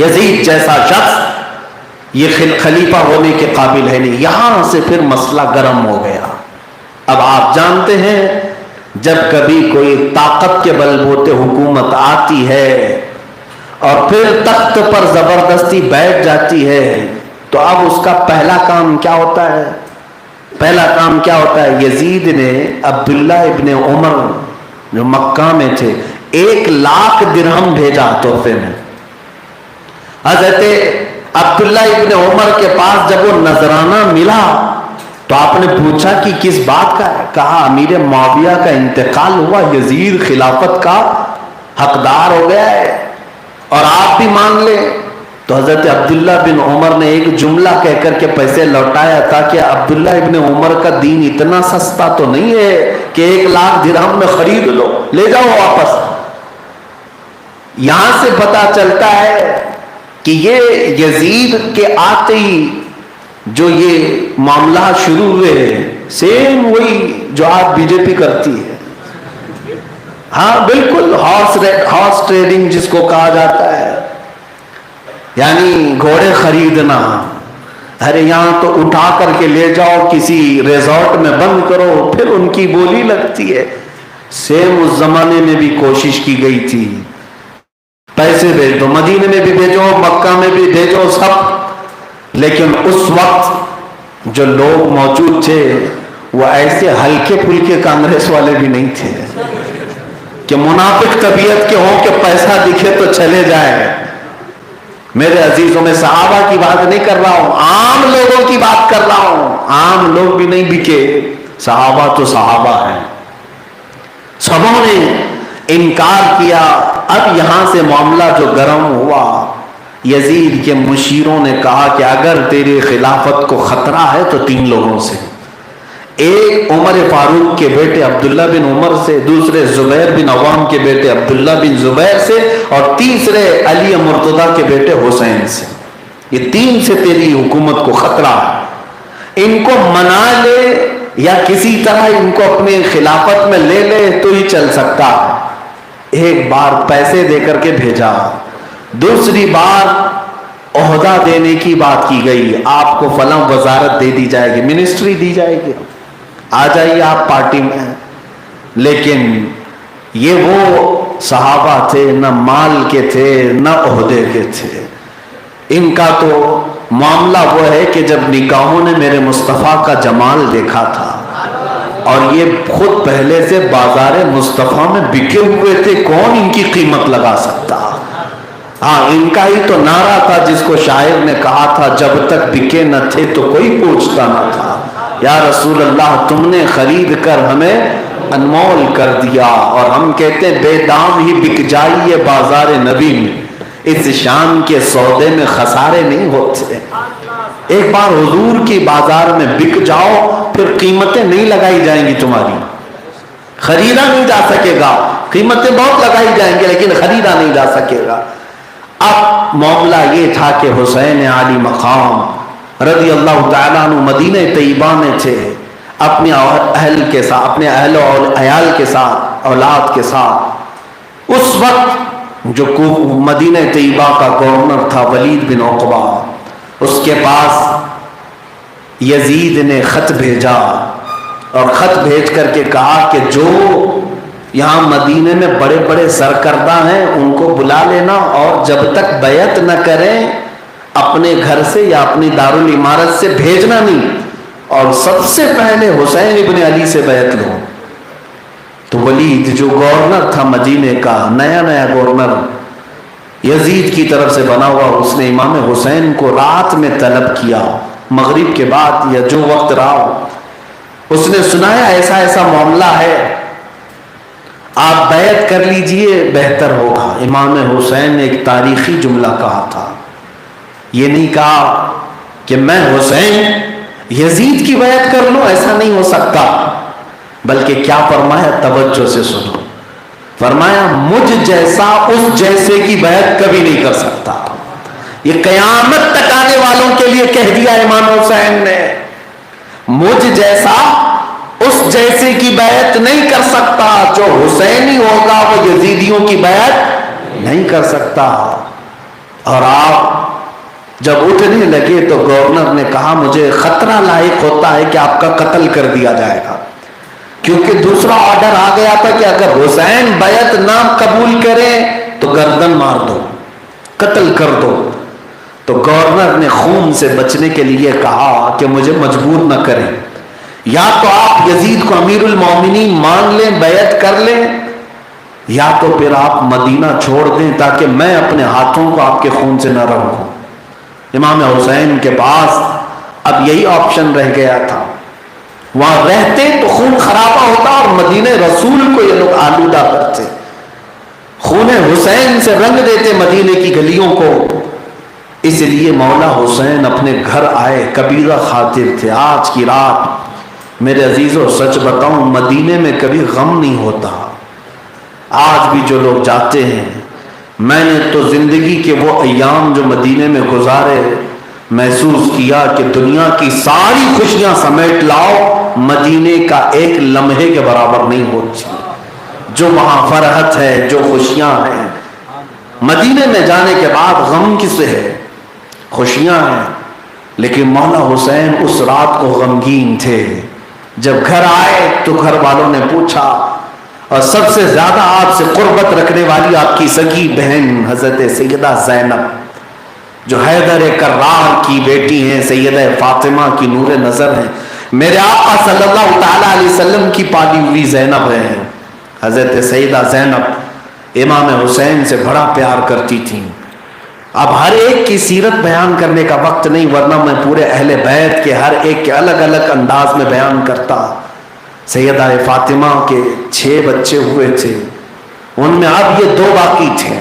یزید جیسا شخص یہ خلیفہ ہونے کے قابل ہے نہیں۔ یہاں سے پھر مسئلہ گرم ہو گیا۔ اب آپ جانتے ہیں جب کبھی کوئی طاقت کے بل بوتے حکومت آتی ہے اور پھر تخت پر زبردستی بیٹھ جاتی ہے، تو اب اس کا پہلا کام کیا ہوتا ہے؟ پہلا کام کیا ہوتا ہے؟ یزید نے عبداللہ ابن عمر جو مکہ میں تھے 1,00,000 درہم بھیجا تحفے میں۔ حضرت عبداللہ ابن عمر کے پاس جب وہ نذرانہ ملا تو آپ نے پوچھا کہ کس بات کا ہے؟ کہا امیر معاویہ کا انتقال ہوا، یزید خلافت کا حقدار ہو گیا ہے اور آپ بھی مان لیں۔ تو حضرت عبداللہ بن عمر نے ایک جملہ کہہ کر کے پیسے لوٹایا تھا کہ عبداللہ ابن عمر کا دین اتنا سستا تو نہیں ہے کہ 1,00,000 درہم میں خرید لو، لے جاؤ واپس۔ یہاں سے پتا چلتا ہے کہ یہ یزید کے آتے ہی جو یہ معاملات شروع ہوئے سیم وہی جو آج بی جے پی کرتی ہے، ہاں بالکل، ہارس ٹریڈنگ جس کو کہا جاتا ہے، یعنی گھوڑے خریدنا، ارے یہاں تو اٹھا کر کے لے جاؤ کسی ریزورٹ میں بند کرو، پھر ان کی بولی لگتی ہے۔ سیم اس زمانے میں بھی کوشش کی گئی تھی، پیسے بھیج دو، مدینے میں بھی بھیجو، مکہ میں بھی بھیجو، سب، لیکن اس وقت جو لوگ موجود تھے وہ ایسے ہلکے پھلکے کانگریس والے بھی نہیں تھے، کہ منافق طبیعت کے ہوں کہ پیسہ دکھے تو چلے جائے. میرے عزیزوں میں صحابہ کی بات نہیں کر رہا ہوں، عام لوگوں کی بات کر رہا ہوں. عام لوگ بھی نہیں بکے، صحابہ تو صحابہ ہیں. سبوں نے انکار کیا. اب یہاں سے معاملہ جو گرم ہوا، یزید کے مشیروں نے کہا کہ اگر تیرے خلافت کو خطرہ ہے تو 3 لوگوں سے، ایک عمر فاروق کے بیٹے عبداللہ بن عمر سے، دوسرے زبیر بن عوام کے بیٹے عبداللہ بن زبیر سے، اور تیسرے علی مرتضیٰ کے بیٹے حسین سے. یہ 3 سے تیری حکومت کو خطرہ ہے. ان کو منا لے یا کسی طرح ان کو اپنے خلافت میں لے لے تو ہی چل سکتا ہے. ایک بار پیسے دے کر کے بھیجا، دوسری بار عہدہ دینے کی بات کی گئی، آپ کو فلاں وزارت دے دی جائے گی، منسٹری دی جائے گی، آ جائیے آپ پارٹی میں. لیکن یہ وہ صحابہ تھے نہ مال کے تھے نہ عہدے کے تھے. ان کا تو معاملہ وہ ہے کہ جب نگاہوں نے میرے مصطفیٰ کا جمال دیکھا تھا، اور یہ خود پہلے سے بازار مصطفیٰ میں بکے ہوئے تھے، کون ان کی قیمت لگا سکتا. ہاں، ان کا ہی تو نعرہ تھا جس کو شاعر نے کہا تھا، جب تک بکے نہ تھے تو کوئی پوچھتا نہ تھا. یا رسول اللہ تم نے خرید کر ہمیں انمول کر دیا، اور ہم کہتے ہیں بے دام ہی بک جائیے بازار نبی میں، اس شان کے سودے میں خسارے نہیں ہوتے. ایک بار حضور کی بازار میں بک جاؤ، پھر قیمتیں نہیں لگائی جائیں گی تمہاری، خریدا نہیں جا سکے گا. قیمتیں بہت لگائی جائیں گی لیکن خریدا نہیں جا سکے گا. اب معاملہ یہ تھا کہ حسین عالی مقام رضی اللہ تعالیٰ عنہ مدینہ طیبہ میں تھے، اپنے اہل کے ساتھ، اپنے اہل و عیال کے ساتھ، اولاد کے ساتھ. اس وقت جو مدینہ طیبہ کا گورنر تھا ولید بن عقبہ، اس کے پاس یزید نے خط بھیجا، اور خط بھیج کر کے کہا کہ جو یہاں مدینے میں بڑے بڑے سرکردہ ہیں ان کو بلا لینا، اور جب تک بیعت نہ کریں اپنے گھر سے یا اپنی دارالعمارت سے بھیجنا نہیں، اور سب سے پہلے حسین ابن علی سے بیعت لو. تو ولید جو گورنر تھا مدینے کا، نیا نیا گورنر یزید کی طرف سے بنا ہوا، اس نے امام حسین کو رات میں طلب کیا، مغرب کے بعد یا جو وقت رہا. اس نے سنایا ایسا ایسا معاملہ ہے، آپ بیعت کر لیجئے بہتر ہوگا. امام حسین نے ایک تاریخی جملہ کہا تھا، یہ نہیں کہا کہ میں حسین یزید کی بیعت کر لوں، ایسا نہیں ہو سکتا. بلکہ کیا فرمایا، توجہ سے سنو، فرمایا مجھ جیسا اس جیسے کی بیعت کبھی نہیں کر سکتا. یہ قیامت تک آنے والوں کے لیے کہہ دیا امام حسین نے، مجھ جیسا اس جیسے کی بیعت نہیں کر سکتا، جو حسینی ہوگا وہ یزیدیوں کی بیعت نہیں کر سکتا. اور آپ جب اٹھنے لگے تو گورنر نے کہا مجھے خطرہ لاحق ہوتا ہے کہ آپ کا قتل کر دیا جائے گا، کیونکہ دوسرا آرڈر آ گیا تھا کہ اگر حسین بیعت نہ قبول کریں تو گردن مار دو، قتل کر دو. تو گورنر نے خون سے بچنے کے لیے کہا کہ مجھے مجبور نہ کریں، یا تو آپ یزید کو امیر المومنین مان لیں، بیعت کر لیں، یا تو پھر آپ مدینہ چھوڑ دیں تاکہ میں اپنے ہاتھوں کو آپ کے خون سے نہ رہوں. امام حسین کے پاس اب یہی آپشن رہ گیا تھا، وہاں رہتے تو خون خرابہ ہوتا اور مدینہ رسول کو یہ لوگ آلودہ کرتے، خون حسین سے رنگ دیتے مدینے کی گلیوں کو. اس لیے مولا حسین اپنے گھر آئے، کبیرہ خاطر تھے. آج کی رات میرے عزیزوں سچ بتاؤں مدینے میں کبھی غم نہیں ہوتا. آج بھی جو لوگ جاتے ہیں، میں نے تو زندگی کے وہ ایام جو مدینے میں گزارے محسوس کیا کہ دنیا کی ساری خوشیاں سمیٹ لاؤ، مدینے کا ایک لمحے کے برابر نہیں ہوتی. جو وہاں فرحت ہے، جو خوشیاں ہیں، مدینے میں جانے کے بعد غم کس سے ہے؟ خوشیاں ہیں. لیکن مولا حسین اس رات کو غمگین تھے. جب گھر آئے تو گھر والوں نے پوچھا، اور سب سے زیادہ آپ سے قربت رکھنے والی آپ کی سگی بہن حضرت سیدہ زینب، جو حیدر کرار کی بیٹی ہیں، سیدہ فاطمہ کی نور نظر ہیں، میرے آقا صلی اللہ تعالی علیہ وسلم کی پالی ہوئی زینب ہیں. حضرت سیدہ زینب امام حسین سے بڑا پیار کرتی تھیں. اب ہر ایک کی سیرت بیان کرنے کا وقت نہیں، ورنہ میں پورے اہل بیت کے ہر ایک کے الگ الگ انداز میں بیان کرتا. سیدہ فاطمہ کے 6 بچے ہوئے تھے، ان میں اب یہ 2 باقی تھے،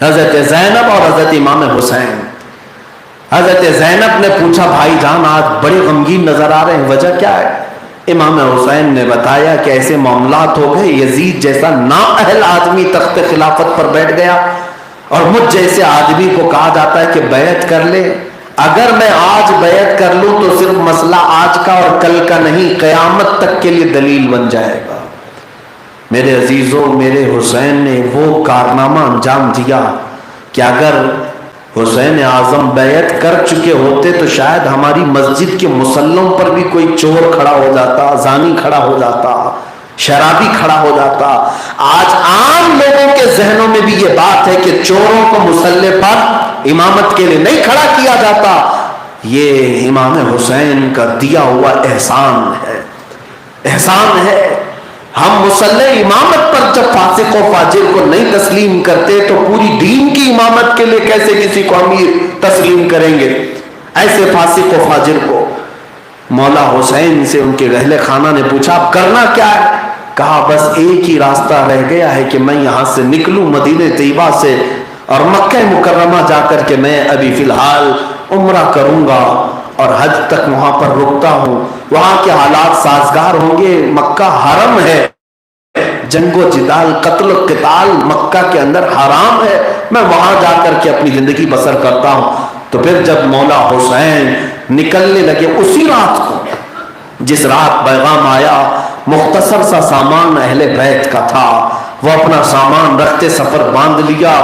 حضرت زینب اور حضرت امام حسین. حضرت زینب نے پوچھا بھائی جان آج بڑے غمگین نظر آ رہے ہیں، وجہ کیا ہے؟ امام حسین نے بتایا کہ ایسے معاملات ہو گئے، یزید جیسا نااہل آدمی تخت خلافت پر بیٹھ گیا اور مجھ جیسے آدمی کو کہا جاتا ہے کہ بیعت کر لے. اگر میں آج بیعت کر لوں تو صرف مسئلہ آج کا اور کل کا نہیں، قیامت تک کے لیے دلیل بن جائے گا. میرے عزیزوں، میرے حسین نے وہ کارنامہ انجام دیا کہ اگر حسین اعظم بیعت کر چکے ہوتے تو شاید ہماری مسجد کے مصلوں پر بھی کوئی چور کھڑا ہو جاتا، زانی کھڑا ہو جاتا، شرابی کھڑا ہو جاتا. آج عام لوگوں کے ذہنوں میں بھی یہ بات ہے کہ چوروں کو مصلے پر امامت کے لیے نہیں کھڑا کیا جاتا. یہ امام حسین کا دیا ہوا احسان ہے، احسان ہے. ہم مصلی امامت پر جب فاسق و فاجر کو نہیں تسلیم کرتے تو پوری دین کی امامت کے لیے کیسے کسی کو امیر تسلیم کریں گے؟ ایسے فاسق و فاجر کو. مولا حسین سے ان کے اہل خانہ نے پوچھا اب کرنا کیا ہے؟ کہا بس ایک ہی راستہ رہ گیا ہے کہ میں یہاں سے نکلوں مدینہ طیبہ سے اور مکہ مکرمہ جا کر کے میں ابھی فی الحال عمرہ کروں گا اور حج تک وہاں پر رکتا ہوں. وہاں کے حالات سازگار ہوں گے، مکہ حرم ہے، جنگ و جدال قتل و قتال مکہ کے اندر حرام ہے، میں وہاں جا کر کے اپنی زندگی بسر کرتا ہوں. تو پھر جب مولا حسین نکلنے لگے اسی رات کو، جس رات پیغام آیا، مختصر سا سامان اہل بیت کا تھا، وہ اپنا سامان رکھتے سفر باندھ لیا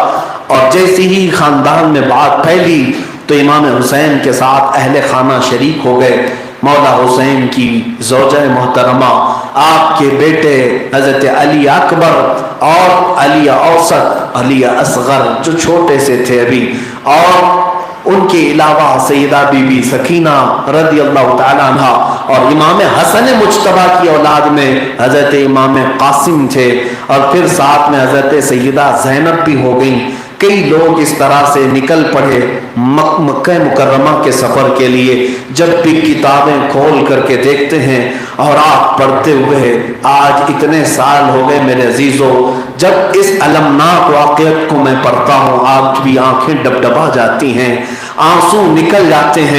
اور جیسے ہی خاندان میں بات پھیلی تو امام حسین کے ساتھ اہل خانہ شریک ہو گئے. مولا حسین کی زوجہ محترمہ، آپ کے بیٹے حضرت علی اکبر اور علی اوسط، علی اصغر جو چھوٹے سے تھے ابھی، اور ان کے علاوہ سیدہ بی بی سکینہ رضی اللہ تعالیٰ عنہ اور امام حسن مجتبیٰ کی اولاد میں حضرت امام قاسم تھے، اور پھر ساتھ میں حضرت سیدہ زینب بھی ہو گئیں. کئی لوگ اس طرح سے نکل پڑے مکہ مکرمہ کے سفر کے لیے. جب بھی کتابیں کھول کر کے دیکھتے ہیں اور آپ پڑھتے ہوئے آج اتنے سال ہو گئے میرے عزیزوں، جب اس المناک واقعت کو میں پڑھتا ہوں آپ بھی آنکھیں ڈبڈبا جاتی ہیں، آنسو نکل جاتے ہیں.